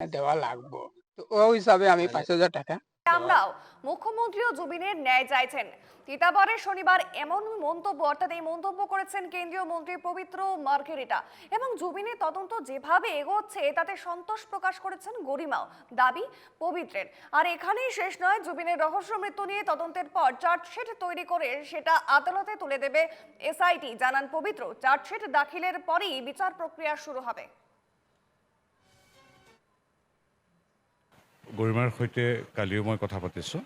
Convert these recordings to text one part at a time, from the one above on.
দেওয়া লাগবো। তো ওই হিসাবে আমি মানে ৫,০০০ টাকা দেওয়া আমরাও মুখ্যমন্ত্রীও জুবিনের ন্যায় চাইছেন। তিতাবরে শনিবার এমন মন্তব্য অর্থাৎ এই মন্তব্য করেছেন কেন্দ্রীয় মন্ত্রী পবিত্র মার্ঘেরিটা এবং জুবিনের তদন্ত যেভাবে এগোচ্ছে তাতে সন্তোষ প্রকাশ করেছেন গরিমাও। দাবি পবিত্রের। আর এখানেই শেষ নয়, জুবিনের রহস্য মৃত্যু নিয়ে তদন্তের পর চার্জশিট তৈরি করে সেটা আদালতে তুলে দেবে এসআইটি, জানান পবিত্র। চার্জশিট দাখিলের পরই বিচার প্ৰক্ৰিয়া শুৰু হবে। গৰিমাৰ সৈতে কালিও মই কথা পাতিছোঁ।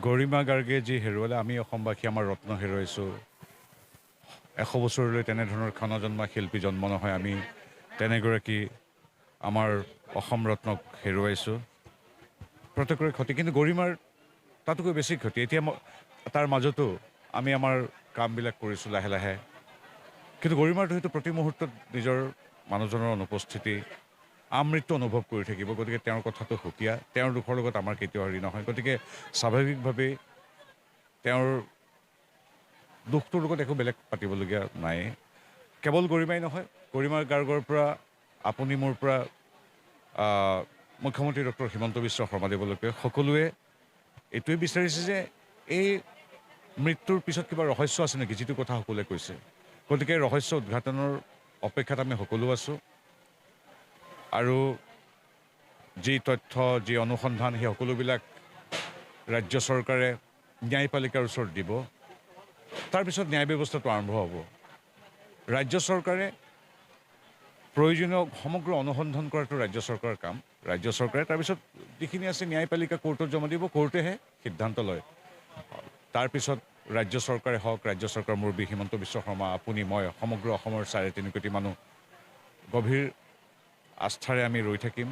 গৰিমা গাৰ্গে যি হেৰুৱালে, আমি অসমবাসী আমাৰ ৰত্ন হেৰুৱাইছোঁ। 100 বছৰলৈ তেনেধৰণৰ ক্ষণজন্মা শিল্পী জন্ম নহয়, আমি তেনেগৰাকী আমাৰ অসম ৰত্নক হেৰুৱাইছোঁ। প্ৰত্যেকৰে ক্ষতি, কিন্তু গৰিমাৰ তাতোকৈ বেছি ক্ষতি। এতিয়া তাৰ মাজতো আমি আমাৰ কামবিলাক কৰিছোঁ লাহে লাহে, কিন্তু গৰিমাৰটো হয়তো প্ৰতি মুহূৰ্তত নিজৰ মানুহজনৰ অনুপস্থিতি আমৃত্যু অনুভৱ কৰি থাকিব। গতিকে তেওঁৰ কথাটো সুকীয়া, তেওঁৰ দুখৰ লগত আমাৰ কেতিয়াও হেৰি নহয়। গতিকে স্বাভাৱিকভাৱেই তেওঁৰ দুখটোৰ লগত একো বেলেগ পাতিবলগীয়া নাই। কেৱল গৰিমাই নহয়, গৰিমা গাৰ্গৰ পৰা আপুনি মোৰ পৰা মুখ্যমন্ত্ৰী ডক্টৰ হিমন্ত বিশ্ব শৰ্মাদেৱলৈকে সকলোৱে এইটোৱে বিচাৰিছে যে এই মৃত্যুৰ পিছত কিবা ৰহস্য আছে নেকি, যিটো কথা সকলোৱে কৈছে। গতিকে ৰহস্য উদঘাটনৰ অপেক্ষাত আমি সকলো আছোঁ। আৰু যি তথ্য, যি অনুসন্ধান, সেই সকলোবিলাক ৰাজ্য চৰকাৰে ন্যায়পালিকাৰ ওচৰত দিব। তাৰপিছত ন্যায় ব্যৱস্থাটো আৰম্ভ হ'ব। ৰাজ্য চৰকাৰে প্ৰয়োজনীয় সমগ্ৰ অনুসন্ধান কৰাটো ৰাজ্য চৰকাৰৰ কাম। ৰাজ্য চৰকাৰে তাৰপিছত যিখিনি আছে ন্যায়পালিকা কোৰ্টত জমা দিব, কোৰ্টেহে সিদ্ধান্ত লয়। তাৰপিছত ৰাজ্য চৰকাৰে হওক, ৰাজ্য চৰকাৰৰ মুৰব্বী হিমন্ত বিশ্ব শৰ্মা, আপুনি, মই, সমগ্ৰ অসমৰ ৩.৫ কোটি মানুহ গভীৰ আস্থাৰে আমি ৰৈ থাকিম।